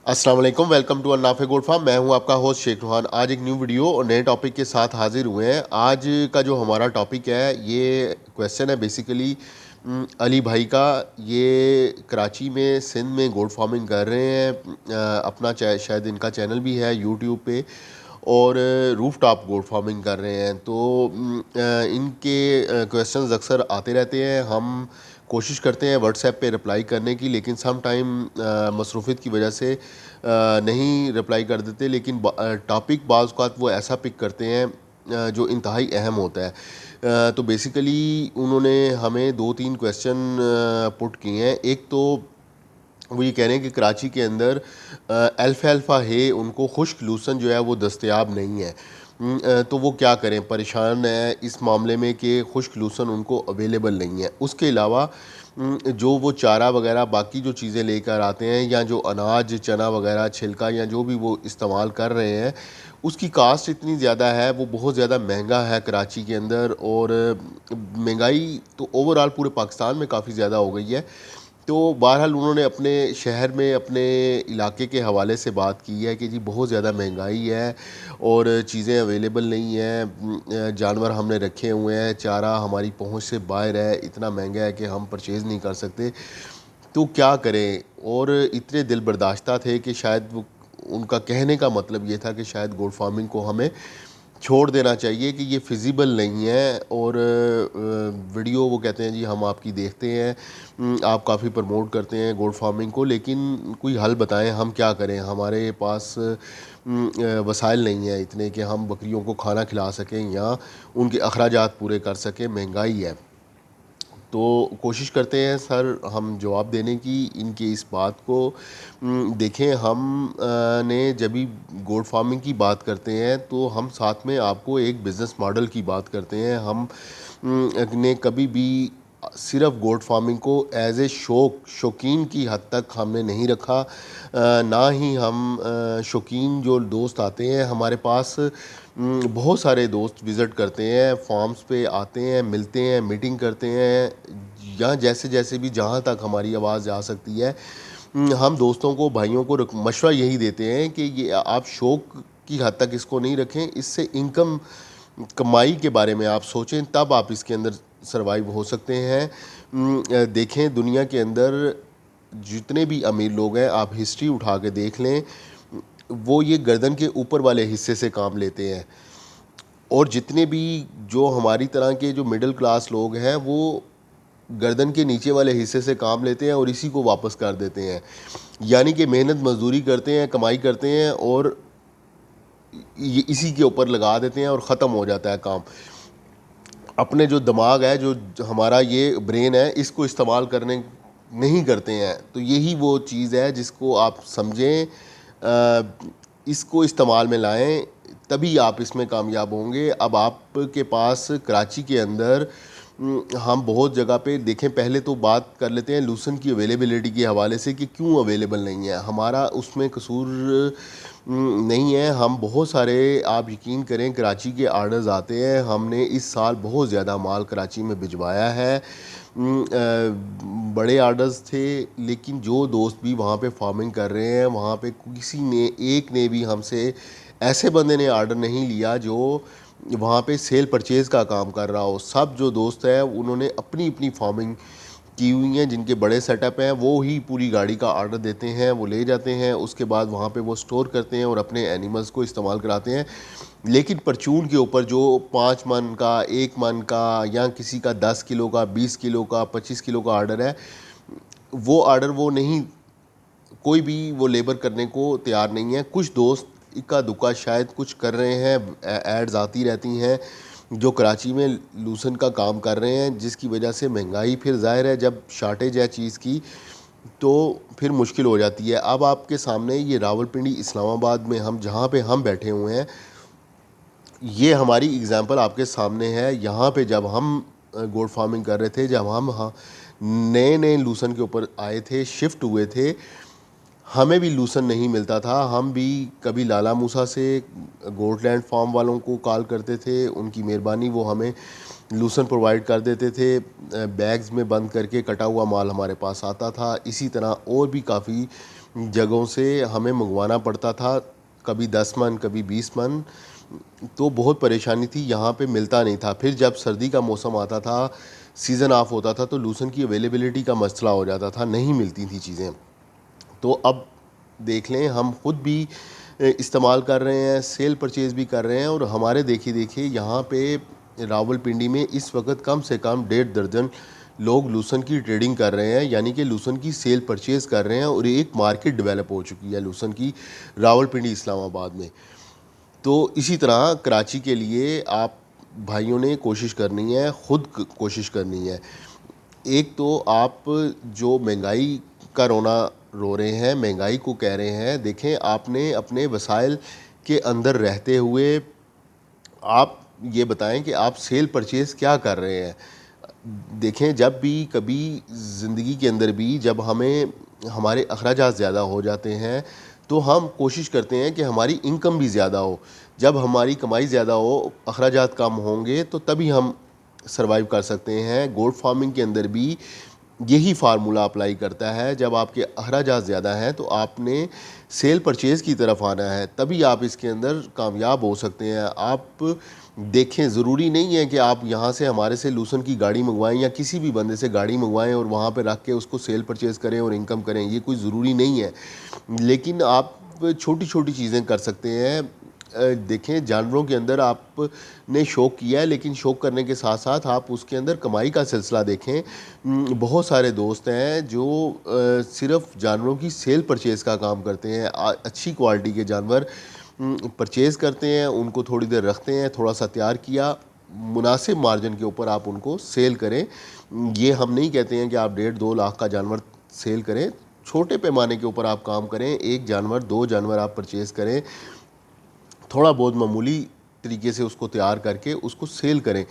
अस्सलाम वालेकुम, welcome to अन्नाफे gold farm. मैं हूं आपका होस्ट शेख रुहान। आज एक न्यू वीडियो और नए टॉपिक के साथ हाजिर हुए हैं। आज का जो हमारा टॉपिक है, ये क्वेश्चन है बेसिकली अली भाई का। ये कराची में सिंध में गोल्ड फार्मिंग कर रहे हैं। अपना शायद इनका चैनल भी है यूट्यूब पे, और रूफ टॉप गोल्ड फार्मिंग कर रहे हैं। तो इनके क्वेश्चंस अक्सर आते रहते हैं। हम कोशिश करते हैं व्हाट्सएप पे रिप्लाई करने की, लेकिन सम टाइम मसरूफ़ियत की वजह से नहीं रिप्लाई कर देते। लेकिन टॉपिक बाज़ औक़ात वो ऐसा पिक करते हैं जो इंतहाई अहम होता है। तो बेसिकली उन्होंने हमें 2-3 क्वेश्चन पुट किए हैं। एक तो वो ये कह रहे हैं कि कराची के अंदर अल्फ़ाल्फ़ा है, उनको खुश्क लूसन जो है वो दस्तयाब नहीं है। तो वो क्या करें, परेशान है इस मामले में कि खुश्क लूसन उनको अवेलेबल नहीं है। उसके अलावा जो वो चारा वगैरह बाकी जो चीज़ें लेकर आते हैं, या जो अनाज चना वगैरह छिलका या जो भी वो इस्तेमाल कर रहे हैं, उसकी कास्ट इतनी ज़्यादा है, वो बहुत ज़्यादा महंगा है कराची के अंदर। और महंगाई तो ओवरऑल पूरे पाकिस्तान में काफ़ी ज़्यादा हो गई है। तो बहरहाल उन्होंने अपने शहर में अपने इलाके के हवाले से बात की है कि जी बहुत ज़्यादा महंगाई है और चीज़ें अवेलेबल नहीं हैं। जानवर हमने रखे हुए हैं, चारा हमारी पहुंच से बाहर है, इतना महंगा है कि हम परचेज़ नहीं कर सकते। तो क्या करें। और इतने दिल बर्दाश्ता थे कि शायद वो, उनका कहने का मतलब ये था कि शायद गोल्ड फार्मिंग को हमें छोड़ देना चाहिए, कि ये फिजिबल नहीं है। और वीडियो वो कहते हैं जी हम आपकी देखते हैं, आप काफ़ी प्रमोट करते हैं गोल्ड फार्मिंग को, लेकिन कोई हल बताएं, हम क्या करें। हमारे पास वसाइल नहीं है इतने कि हम बकरियों को खाना खिला सकें या उनके अखराजात पूरे कर सकें, महंगाई है। तो कोशिश करते हैं सर हम जवाब देने की इनकी इस बात को। देखें, हम ने जब भी गोल्ड फार्मिंग की बात करते हैं तो हम साथ में आपको एक बिज़नेस मॉडल की बात करते हैं। हम ने कभी भी सिर्फ गोल्ड फार्मिंग को एज ए शौकीन की हद तक हमने नहीं रखा। ना ही हम शौकीन जो दोस्त आते हैं हमारे पास, बहुत सारे दोस्त विज़िट करते हैं, फार्म्स पे आते हैं, मिलते हैं, मीटिंग करते हैं, या जैसे जैसे भी जहाँ तक हमारी आवाज़ जा सकती है, हम दोस्तों को भाइयों को मशवरा यही देते हैं कि ये आप शौक की हद तक इसको नहीं रखें। इससे इनकम कमाई के बारे में आप सोचें, तब आप इसके अंदर सर्वाइव हो सकते हैं। देखें, दुनिया के अंदर जितने भी अमीर लोग हैं, आप हिस्ट्री उठा के देख लें, वो ये गर्दन के ऊपर वाले हिस्से से काम लेते हैं। और जितने भी जो हमारी तरह के जो मिडिल क्लास लोग हैं, वो गर्दन के नीचे वाले हिस्से से काम लेते हैं और इसी को वापस कर देते हैं। यानी कि मेहनत मजदूरी करते हैं, कमाई करते हैं, और ये इसी के ऊपर लगा देते हैं और ख़त्म हो जाता है काम। अपने जो दिमाग है, जो हमारा ये ब्रेन है, इसको इस्तेमाल करने नहीं करते हैं। तो यही वो चीज़ है जिसको आप समझें, इसको इस्तेमाल में लाएं, तभी आप इसमें कामयाब होंगे। अब आपके पास कराची के अंदर हम बहुत जगह पे देखें, पहले तो बात कर लेते हैं लूसन की अवेलेबिलिटी के हवाले से कि क्यों अवेलेबल नहीं है। हमारा उसमें कसूर नहीं है। हम बहुत सारे, आप यकीन करें, कराची के आर्डर्स आते हैं। हमने इस साल बहुत ज़्यादा माल कराची में भिजवाया है। बड़े आर्डर्स थे, लेकिन जो दोस्त भी वहाँ पे फार्मिंग कर रहे हैं, वहाँ पे किसी ने, एक ने भी हमसे, ऐसे बंदे ने आर्डर नहीं लिया जो वहाँ पे सेल परचेज़ का काम कर रहा हो। सब जो दोस्त हैं उन्होंने अपनी अपनी फार्मिंग की हुई हैं, जिनके बड़े सेटअप हैं, वो ही पूरी गाड़ी का आर्डर देते हैं, वो ले जाते हैं, उसके बाद वहाँ पे वो स्टोर करते हैं और अपने एनिमल्स को इस्तेमाल कराते हैं। लेकिन परचून के ऊपर जो 5 मन का, 1 मन का, या किसी का 10 किलो का, 20 किलो का, 25 किलो का आर्डर है, वो आर्डर वो नहीं, कोई भी वो लेबर करने को तैयार नहीं है। कुछ दोस्त इक्का दुक्का शायद कुछ कर रहे हैं, एड्स आती रहती हैं जो कराची में लूसन का काम कर रहे हैं, जिसकी वजह से महंगाई, फिर ज़ाहिर है जब शार्टेज है चीज़ की तो फिर मुश्किल हो जाती है। अब आपके सामने ये रावलपिंडी इस्लामाबाद में हम जहाँ पे हम बैठे हुए हैं, ये हमारी एग्ज़ाम्पल आपके सामने है। यहाँ पे जब हम गोल्ड फार्मिंग कर रहे थे, जब हम नए नए लूसन के ऊपर आए थे, शिफ्ट हुए थे, हमें भी लूसन नहीं मिलता था। हम भी कभी लाला मूसा से, गोल्डलैंड फार्म वालों को कॉल करते थे, उनकी मेहरबानी, वो हमें लूसन प्रोवाइड कर देते थे। बैग्स में बंद करके कटा हुआ माल हमारे पास आता था। इसी तरह और भी काफ़ी جگہوں سے ہمیں منگوانا پڑتا تھا، کبھی 10 من کبھی 20 من، تو بہت پریشانی تھی، یہاں پہ ملتا نہیں تھا. پھر جب سردی کا موسم آتا تھا، سیزن آف ہوتا تھا، تو لوسن کی اویلیبلٹی کا مسئلہ ہو جاتا تھا، نہیں ملتی تھیں چیزیں. تو اب دیکھ لیں ہم خود بھی استعمال کر رہے ہیں، سیل پرچیز بھی کر رہے ہیں، اور ہمارے دیکھیے یہاں پہ راول پنڈی میں اس وقت کم سے کم 1.5 درجن لوگ لوسن کی ٹریڈنگ کر رہے ہیں، یعنی کہ لوسن کی سیل پرچیز کر رہے ہیں، اور ایک مارکیٹ ڈیولپ ہو چکی ہے لوسن کی راول پنڈی اسلام آباد میں. تو اسی طرح کراچی کے لیے آپ بھائیوں نے کوشش کرنی ہے، خود کوشش کرنی ہے. ایک تو آپ جو مہنگائی کا رونا رو رہے ہیں، مہنگائی کو کہہ رہے ہیں، دیکھیں آپ نے اپنے وسائل کے اندر رہتے ہوئے آپ یہ بتائیں کہ آپ سیل پرچیز کیا کر رہے ہیں. دیکھیں جب بھی کبھی زندگی کے اندر بھی جب ہمارے اخراجات زیادہ ہو جاتے ہیں تو ہم کوشش کرتے ہیں کہ ہماری انکم بھی زیادہ ہو. جب ہماری کمائی زیادہ ہو، اخراجات کم ہوں گے تو تبھی ہم سروائیو کر سکتے ہیں. گولڈ فارمنگ کے اندر بھی یہی فارمولہ اپلائی کرتا ہے. جب آپ کے اخراجات زیادہ ہیں تو آپ نے سیل پرچیز کی طرف آنا ہے، تبھی آپ اس کے اندر کامیاب ہو سکتے ہیں. آپ دیکھیں ضروری نہیں ہے کہ آپ یہاں سے ہمارے سے لوسن کی گاڑی منگوائیں یا کسی بھی بندے سے گاڑی منگوائیں اور وہاں پہ رکھ کے اس کو سیل پرچیز کریں اور انکم کریں، یہ کوئی ضروری نہیں ہے. لیکن آپ چھوٹی چھوٹی چیزیں کر سکتے ہیں. دیکھیں جانوروں کے اندر آپ نے شوق کیا ہے، لیکن شوق کرنے کے ساتھ ساتھ آپ اس کے اندر کمائی کا سلسلہ دیکھیں. بہت سارے دوست ہیں جو صرف جانوروں کی سیل پرچیز کا کام کرتے ہیں. اچھی کوالٹی کے جانور پرچیز کرتے ہیں، ان کو تھوڑی دیر رکھتے ہیں، تھوڑا سا تیار کیا، مناسب مارجن کے اوپر آپ ان کو سیل کریں. یہ ہم نہیں کہتے ہیں کہ آپ 1.5-2 لاکھ کا جانور سیل کریں، چھوٹے پیمانے کے اوپر آپ کام کریں. 1 جانور 2 جانور آپ پرچیز کریں، تھوڑا بہت معمولی طریقے سے اس کو تیار کر کے اس کو سیل کریں.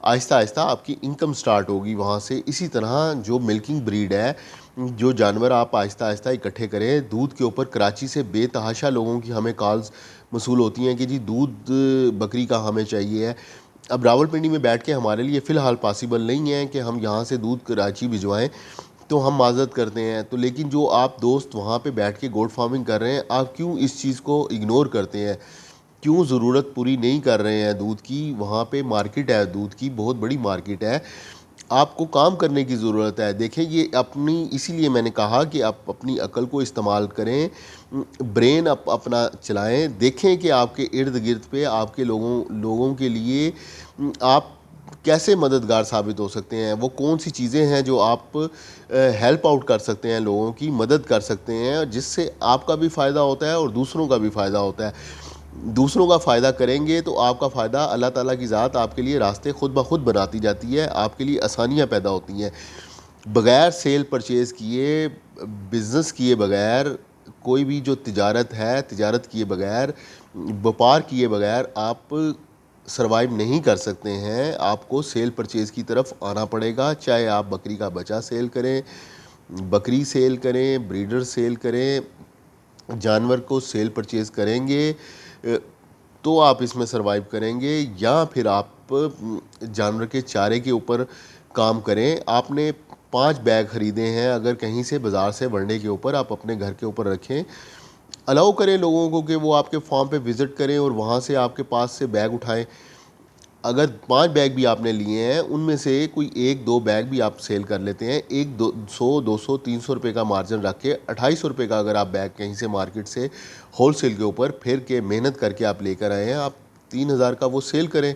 آہستہ آہستہ آپ کی انکم سٹارٹ ہوگی وہاں سے. اسی طرح جو ملکنگ بریڈ ہے، جو جانور آپ آہستہ آہستہ اکٹھے کریں. دودھ کے اوپر کراچی سے بے تحاشا لوگوں کی ہمیں کالز موصول ہوتی ہیں کہ جی دودھ بکری کا ہمیں چاہیے ہے. اب راول پنڈی میں بیٹھ کے ہمارے لیے فی الحال پاسبل نہیں ہے کہ ہم یہاں سے دودھ کراچی بھجوائیں، تو ہم معذرت کرتے ہیں. تو لیکن جو آپ دوست وہاں پہ بیٹھ کے گوٹ فارمنگ کر رہے ہیں، آپ کیوں اس چیز کو اگنور کرتے ہیں؟ کیوں ضرورت پوری نہیں کر رہے ہیں دودھ کی؟ وہاں پہ مارکیٹ ہے دودھ کی، بہت بڑی مارکیٹ ہے. آپ کو کام کرنے کی ضرورت ہے. دیکھیں یہ اسی لیے میں نے کہا کہ آپ اپنی عقل کو استعمال کریں، برین اپنا چلائیں. دیکھیں کہ آپ کے ارد گرد پہ آپ کے لوگوں کے لیے آپ کیسے مددگار ثابت ہو سکتے ہیں. وہ کون سی چیزیں ہیں جو آپ ہیلپ آؤٹ کر سکتے ہیں، لوگوں کی مدد کر سکتے ہیں، جس سے آپ کا بھی فائدہ ہوتا ہے اور دوسروں کا بھی فائدہ ہوتا ہے. دوسروں کا فائدہ کریں گے تو آپ کا فائدہ اللہ تعالیٰ کی ذات آپ کے لیے راستے خود بخود بناتی جاتی ہے، آپ کے لیے آسانیاں پیدا ہوتی ہیں. بغیر سیل پرچیز کیے، بزنس کیے بغیر، کوئی بھی جو تجارت کیے بغیر، وپار کیے بغیر آپ سروائیو نہیں کر سکتے ہیں. آپ کو سیل پرچیز کی طرف آنا پڑے گا. چاہے آپ بکری کا بچہ سیل کریں، بکری سیل کریں، بریڈر سیل کریں، جانور کو سیل پرچیز کریں گے تو آپ اس میں سروائیو کریں گے. یا پھر آپ جانور کے چارے کے اوپر کام کریں. آپ نے 5 بیگ خریدے ہیں، اگر کہیں سے بازار سے ونڈے کے اوپر، آپ اپنے گھر کے اوپر رکھیں. الاؤ کریں لوگوں کو کہ وہ آپ کے فارم پہ وزٹ کریں اور وہاں سے آپ کے پاس سے بیگ اٹھائیں. اگر 5 بیگ بھی آپ نے لیے ہیں، ان میں سے کوئی 1-2 بیگ بھی آپ سیل کر لیتے ہیں. 100 200 300 روپے کا مارجن رکھ کے 2800 روپے کا اگر آپ بیگ کہیں سے مارکیٹ سے ہول سیل کے اوپر پھر کے محنت کر کے آپ لے کر آئے ہیں، آپ 3000 کا وہ سیل کریں.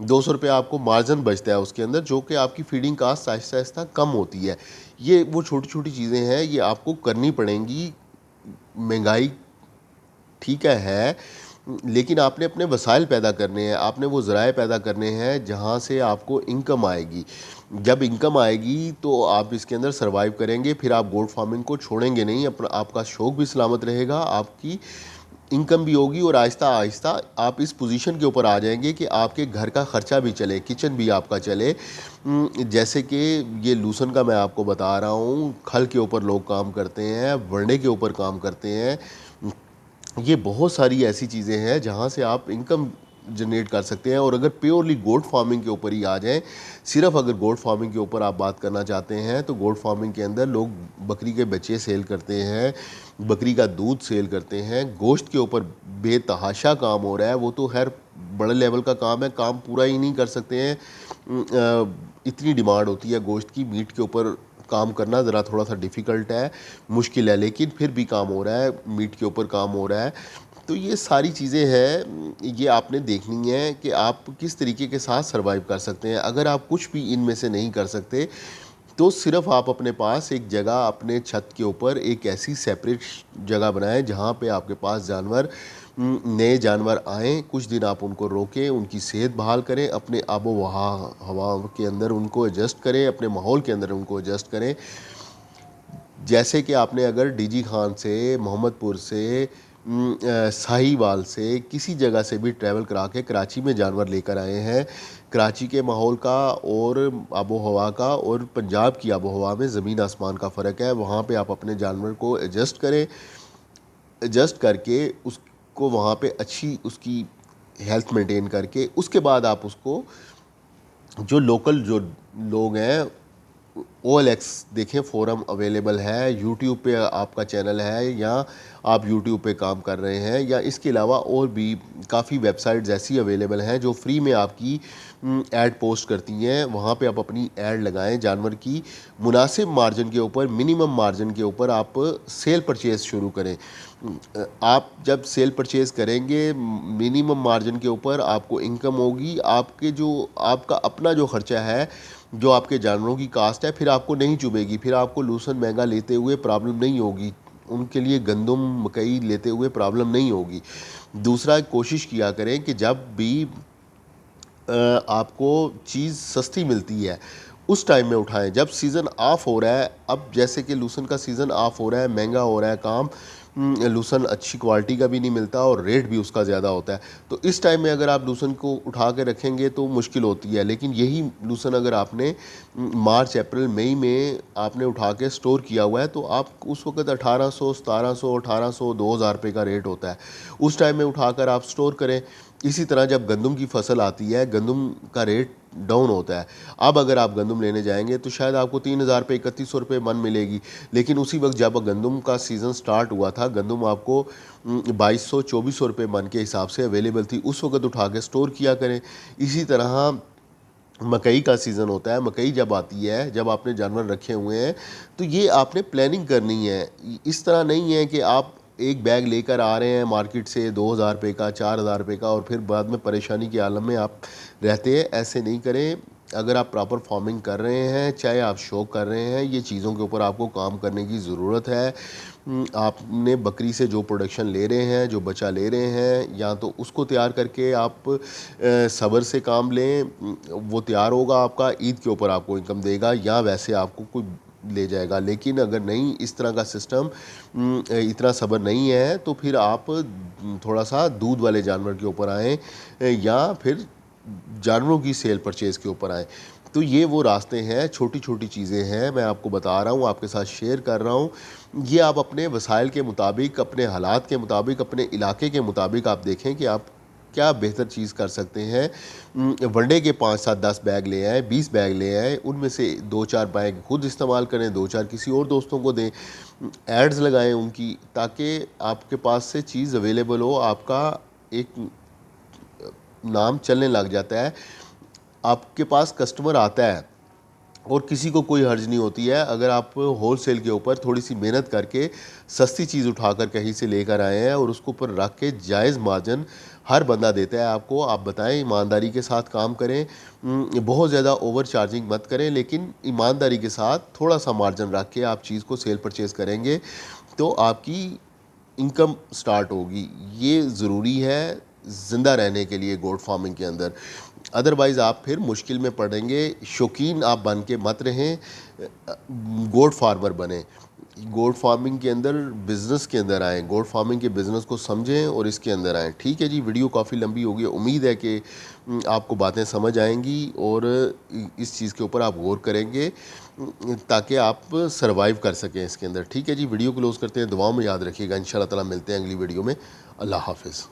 200 روپے آپ کو مارجن بچتا ہے اس کے اندر، جو کہ آپ کی فیڈنگ کاسٹ آہستہ آہستہ کم ہوتی ہے. یہ وہ چھوٹی چھوٹی چیزیں ہیں، یہ آپ کو کرنی پڑیں گی. مہنگائی ٹھیک ہے، لیکن آپ نے اپنے وسائل پیدا کرنے ہیں، آپ نے وہ ذرائع پیدا کرنے ہیں جہاں سے آپ کو انکم آئے گی. جب انکم آئے گی تو آپ اس کے اندر سروائیو کریں گے. پھر آپ گولڈ فارمنگ کو چھوڑیں گے نہیں. آپ کا شوق بھی سلامت رہے گا، آپ کی انکم بھی ہوگی، اور آہستہ آہستہ آپ اس پوزیشن کے اوپر آ جائیں گے کہ آپ کے گھر کا خرچہ بھی چلے، کچن بھی آپ کا چلے. جیسے کہ یہ لوسن کا میں آپ کو بتا رہا ہوں، کھل کے اوپر لوگ کام کرتے ہیں، ورنڈے کے اوپر کام کرتے ہیں. یہ بہت ساری ایسی چیزیں ہیں جہاں سے آپ انکم जनरेट कर सकते हैं। और अगर प्योरली गोट फार्मिंग के ऊपर ही आ जाएं, सिर्फ अगर गोट फार्मिंग के ऊपर आप बात करना चाहते हैं तो गोट फार्मिंग के अंदर लोग बकरी के बच्चे सेल करते हैं, बकरी का दूध सेल करते हैं, गोश्त के ऊपर बेतहाशा काम हो रहा है। वो तो खैर बड़े लेवल का काम है, काम पूरा ही नहीं कर सकते हैं, इतनी डिमांड होती है गोश्त की। मीट के ऊपर काम करना ज़रा थोड़ा सा डिफ़िकल्ट है, मुश्किल है, लेकिन फिर भी काम हो रहा है, मीट के ऊपर काम हो रहा है। तो ये सारी चीज़ें हैं, ये आपने देखनी है कि आप किस तरीके के साथ सर्वाइव कर सकते हैं। अगर आप कुछ भी इनमें से नहीं कर सकते तो सिर्फ आप अपने पास एक जगह, अपने छत के ऊपर एक ऐसी सेपरेट जगह बनाएं जहाँ पे आपके पास जानवर, नए जानवर आएँ, कुछ दिन आप उनको रोकें, उनकी सेहत बहाल करें, अपने आबो हवा के अंदर उनको एडजस्ट करें, अपने माहौल के अंदर उनको एडजस्ट करें। जैसे कि आपने अगर डीजी खान से, मोहम्मदपुर से, साहिवाल से, किसी जगह से भी ट्रैवल करा के कराची में जानवर लेकर आए हैं, कराची के माहौल का और आबो हवा का और पंजाब की आबो हवा में ज़मीन आसमान का फ़र्क है। वहाँ पे आप अपने जानवर को एडजस्ट करें, एडजस्ट करके उसको वहाँ पे अच्छी उसकी हेल्थ मेंटेन करके उसके बाद आप उसको, जो लोकल जो लोग हैं, OLX देखें, फोरम अवेलेबल है, यूट्यूब पे आपका चैनल है या आप यूट्यूब पे काम कर रहे हैं, या इसके अलावा और भी काफ़ी वेबसाइट्स ऐसी अवेलेबल हैं जो फ्री में आपकी ऐड पोस्ट करती हैं। वहाँ पे आप अपनी ऐड लगाएं, जानवर की मुनासिब मार्जिन के ऊपर, मिनिमम मार्जिन के ऊपर आप सेल परचेज़ शुरू करें। आप जब सेल परचेज़ करेंगे मिनिमम मार्जिन के ऊपर, आपको इनकम होगी, आपके जो आपका अपना जो ख़र्चा है, जो आपके जानवरों की कास्ट है, फिर आपको नहीं चुभेगी, फिर आपको लूसन महंगा लेते हुए प्रॉब्लम नहीं होगी, उनके लिए गंदम मकई लेते हुए प्रॉब्लम नहीं होगी। दूसरा, कोशिश किया करें कि जब भी आपको चीज़ सस्ती मिलती है उस टाइम में उठाएं, जब सीज़न ऑफ हो रहा है। अब जैसे कि लूसन का सीज़न ऑफ हो रहा है, महंगा हो रहा है काम, लूसन अच्छी क्वालिटी का भी नहीं मिलता और रेट भी उसका ज़्यादा होता है। तो इस टाइम में अगर आप लूसन को उठा के रखेंगे तो मुश्किल होती है। लेकिन यही लूसन अगर आपने मार्च, अप्रैल, मई में आपने उठा के स्टोर किया हुआ है तो आप उस वक्त 1800, 1700, 1800, 2000 रुपये का रेट होता है, उस टाइम में उठाकर आप स्टोर करें। इसी तरह जब गंदम की फसल आती है, गंदम का रेट डाउन होता है। अब अगर आप गंदम लेने जाएंगे तो शायद आपको 3000 रुपये, 3100 रुपये मन मिलेगी, लेकिन उसी वक्त जब गंदम का सीज़न स्टार्ट हुआ था, गंदम आपको 2200, 2400 रुपये मन के हिसाब से अवेलेबल थी, उस वक्त उठा के स्टोर किया करें। इसी तरह मकई का सीज़न होता है, मकई जब आती है, जब आपने जानवर रखे हुए हैं तो ये आपने प्लानिंग करनी है। इस तरह नहीं है कि आप एक बैग लेकर आ रहे हैं मार्केट से 2000 रुपये का, 4000 रुपये का, और फिर बाद में परेशानी के आलम में आप रहते हैं। ऐसे नहीं करें। अगर आप प्रॉपर फार्मिंग कर रहे हैं, चाहे आप शौक कर रहे हैं, ये चीज़ों के ऊपर आपको काम करने की ज़रूरत है। आपने बकरी से जो प्रोडक्शन ले रहे हैं, जो बच्चा ले रहे हैं, या तो उसको तैयार करके आप सब्र से काम लें, वो तैयार होगा आपका, ईद के ऊपर आपको इनकम देगा, या वैसे आपको कोई ले जाएगा। लेकिन अगर नहीं, इस तरह का सिस्टम, इतना सब्र नहीं है, तो फिर आप थोड़ा सा दूध वाले जानवर के ऊपर आएँ या फिर जानवरों की सेल परचेज़ के ऊपर आएँ। तो ये वो रास्ते हैं, छोटी छोटी चीज़ें हैं, मैं आपको बता रहा हूँ, आपके साथ शेयर कर रहा हूँ। ये आप अपने वसाइल के मुताबिक, अपने हालात के मुताबिक, अपने इलाके के मुताबिक आप देखें कि आप क्या बेहतर चीज़ कर सकते हैं। वनडे के 5, 7, 10 बैग ले आएँ, 20 बैग ले आएँ, उनमें से 2-4 बैग खुद इस्तेमाल करें, 2-4 किसी और दोस्तों को दें, एड्स लगाएं उनकी, ताकि आपके पास से चीज़ अवेलेबल हो, आपका एक नाम चलने लग जाता है, आपके पास कस्टमर आता है और किसी को कोई हर्ज नहीं होती है। अगर आप होल सेल के ऊपर थोड़ी सी मेहनत करके सस्ती चीज़ उठाकर कहीं से लेकर आए हैं और उसको ऊपर रख के जायज़ मार्जिन हर बंदा देता है आपको, आप बताएं, ईमानदारी के साथ काम करें, बहुत ज़्यादा ओवर चार्जिंग मत करें, लेकिन ईमानदारी के साथ थोड़ा सा मार्जिन रख के आप चीज़ को सेल परचेज़ करेंगे तो आपकी इनकम स्टार्ट होगी। ये ज़रूरी है ज़िंदा रहने के लिए गोट फार्मिंग के अंदर, अदरवाइज़ आप फिर मुश्किल में पड़ेंगे। शौकीन आप बन के मत रहें, गोट फार्मर बने, गोट फार्मिंग के अंदर, बिज़नेस के अंदर आएँ, गोट फार्मिंग के बिज़नेस को समझें और इसके अंदर आएँ। ठीक है जी, वीडियो काफ़ी लंबी हो गई, उम्मीद है कि आपको बातें समझ आएंगी और इस चीज़ के ऊपर आप गौर करेंगे ताकि आप सर्वाइव कर सकें इसके अंदर। ठीक है जी, वीडियो क्लोज़ करते हैं, दुआओं में याद रखिएगा, इंशाल्लाह ताला मिलते हैं अगली वीडियो में। अल्लाह हाफ़िज़।